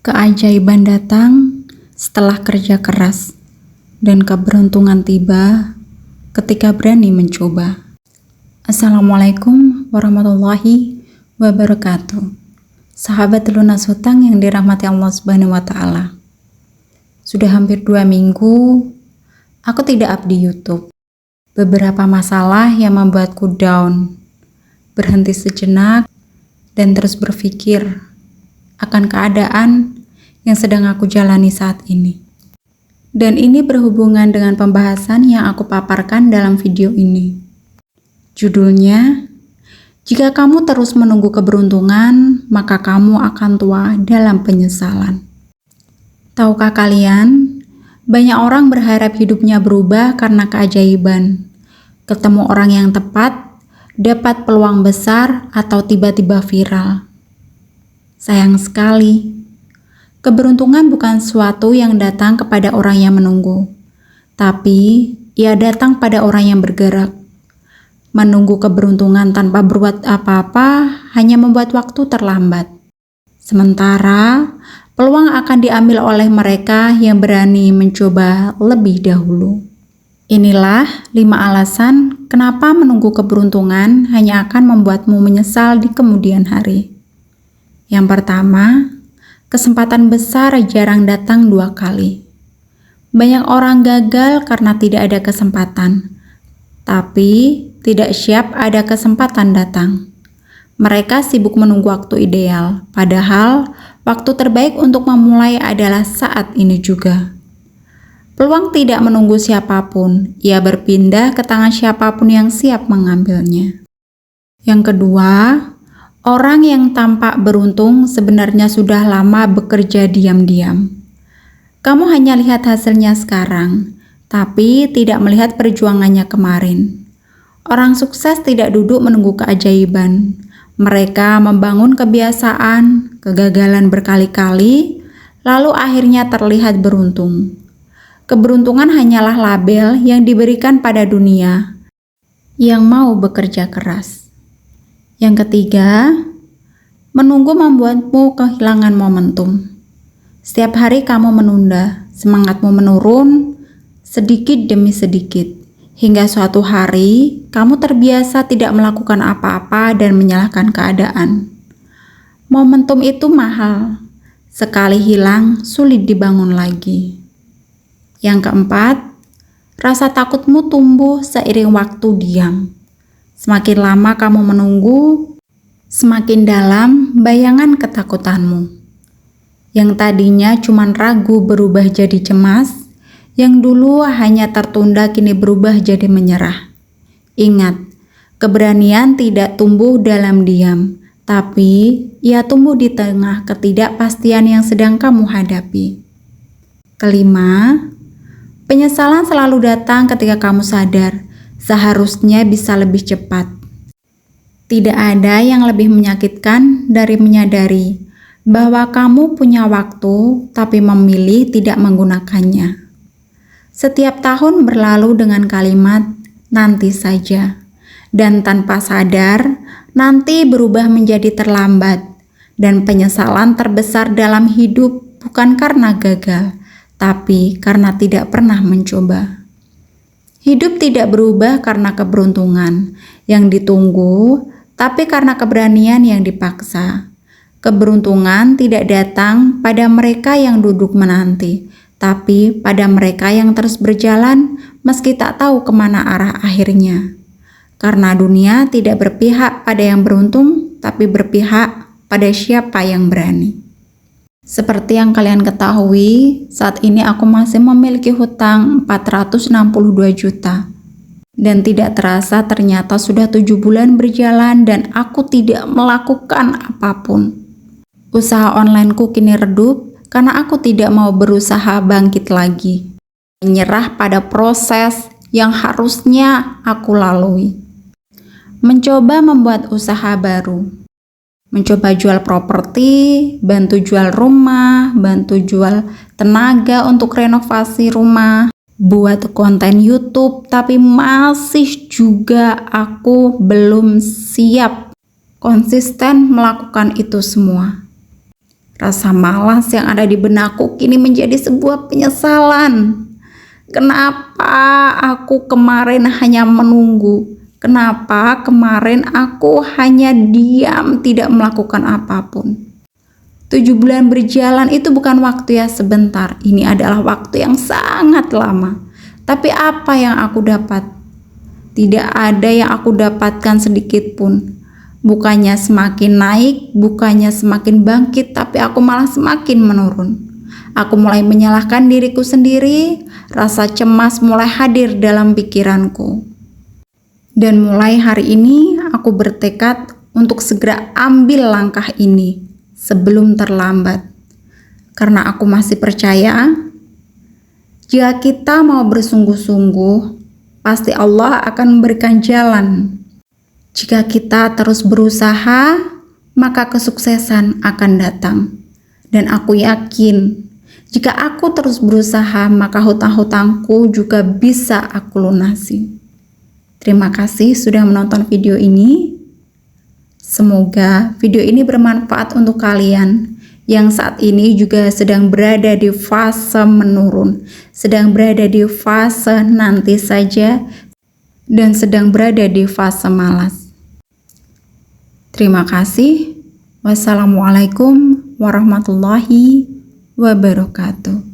Keajaiban datang setelah kerja keras, dan keberuntungan tiba ketika berani mencoba. Assalamualaikum warahmatullahi wabarakatuh. Sahabat lunas hutang yang dirahmati Allah Subhanahu wa Ta'ala. Sudah hampir 2 minggu aku tidak up di YouTube. Beberapa masalah yang membuatku down, berhenti sejenak, dan terus berpikir akan keadaan yang sedang aku jalani saat ini. Dan ini berhubungan dengan pembahasan yang aku paparkan dalam video ini. Judulnya, jika kamu terus menunggu keberuntungan, maka kamu akan tua dalam penyesalan. Tahukah kalian, banyak orang berharap hidupnya berubah karena keajaiban. Ketemu orang yang tepat, dapat peluang besar, atau tiba-tiba viral. Sayang sekali, keberuntungan bukan sesuatu yang datang kepada orang yang menunggu, tapi ia datang pada orang yang bergerak. Menunggu keberuntungan tanpa berbuat apa-apa hanya membuat waktu terlambat. Sementara, peluang akan diambil oleh mereka yang berani mencoba lebih dahulu. Inilah 5 alasan kenapa menunggu keberuntungan hanya akan membuatmu menyesal di kemudian hari. Yang pertama, kesempatan besar jarang datang 2 kali. Banyak orang gagal karena tidak ada kesempatan, tapi tidak siap ada kesempatan datang. Mereka sibuk menunggu waktu ideal, padahal waktu terbaik untuk memulai adalah saat ini juga. Peluang tidak menunggu siapapun, ia berpindah ke tangan siapapun yang siap mengambilnya. Yang kedua, orang yang tampak beruntung sebenarnya sudah lama bekerja diam-diam. Kamu hanya lihat hasilnya sekarang, tapi tidak melihat perjuangannya kemarin. Orang sukses tidak duduk menunggu keajaiban. Mereka membangun kebiasaan, kegagalan berkali-kali, lalu akhirnya terlihat beruntung. Keberuntungan hanyalah label yang diberikan pada dunia yang mau bekerja keras. Yang ketiga, menunggu membuatmu kehilangan momentum. Setiap hari kamu menunda, semangatmu menurun sedikit demi sedikit, hingga suatu hari kamu terbiasa tidak melakukan apa-apa dan menyalahkan keadaan. Momentum itu mahal, sekali hilang sulit dibangun lagi. Yang keempat, rasa takutmu tumbuh seiring waktu diam. Semakin lama kamu menunggu, semakin dalam bayangan ketakutanmu. Yang tadinya cuma ragu berubah jadi cemas, yang dulu hanya tertunda kini berubah jadi menyerah. Ingat, keberanian tidak tumbuh dalam diam, tapi ia tumbuh di tengah ketidakpastian yang sedang kamu hadapi. Kelima, penyesalan selalu datang ketika kamu sadar seharusnya bisa lebih cepat. Tidak ada yang lebih menyakitkan dari menyadari bahwa kamu punya waktu tapi memilih tidak menggunakannya. Setiap tahun berlalu dengan kalimat nanti saja, dan tanpa sadar nanti berubah menjadi terlambat, dan penyesalan terbesar dalam hidup bukan karena gagal, tapi karena tidak pernah mencoba. Hidup tidak berubah karena keberuntungan yang ditunggu, tapi karena keberanian yang dipaksa. Keberuntungan tidak datang pada mereka yang duduk menanti, tapi pada mereka yang terus berjalan meski tak tahu kemana arah akhirnya. Karena dunia tidak berpihak pada yang beruntung, tapi berpihak pada siapa yang berani. Seperti yang kalian ketahui, saat ini aku masih memiliki hutang 462 juta. Dan tidak terasa ternyata sudah 7 bulan berjalan dan aku tidak melakukan apapun. Usaha onlineku kini redup karena aku tidak mau berusaha bangkit lagi. Menyerah pada proses yang harusnya aku lalui. Mencoba membuat usaha baru. Mencoba jual properti, bantu jual rumah, bantu jual tenaga untuk renovasi rumah, buat konten YouTube, tapi masih juga aku belum siap konsisten melakukan itu semua. Rasa malas yang ada di benakku kini menjadi sebuah penyesalan. Kenapa aku kemarin hanya menunggu? Kenapa kemarin aku hanya diam, tidak melakukan apapun? 7 bulan berjalan itu bukan waktu yang sebentar. Ini adalah waktu yang sangat lama. Tapi apa yang aku dapat? Tidak ada yang aku dapatkan sedikit pun. Bukannya semakin naik, bukannya semakin bangkit, tapi aku malah semakin menurun. Aku mulai menyalahkan diriku sendiri, rasa cemas mulai hadir dalam pikiranku. Dan mulai hari ini aku bertekad untuk segera ambil langkah ini sebelum terlambat. Karena aku masih percaya, jika kita mau bersungguh-sungguh, pasti Allah akan memberikan jalan. Jika kita terus berusaha, maka kesuksesan akan datang. Dan aku yakin, jika aku terus berusaha, maka hutang-hutangku juga bisa aku lunasi. Terima kasih sudah menonton video ini. Semoga video ini bermanfaat untuk kalian yang saat ini juga sedang berada di fase menurun, sedang berada di fase nanti saja, dan sedang berada di fase malas. Terima kasih. Wassalamualaikum warahmatullahi wabarakatuh.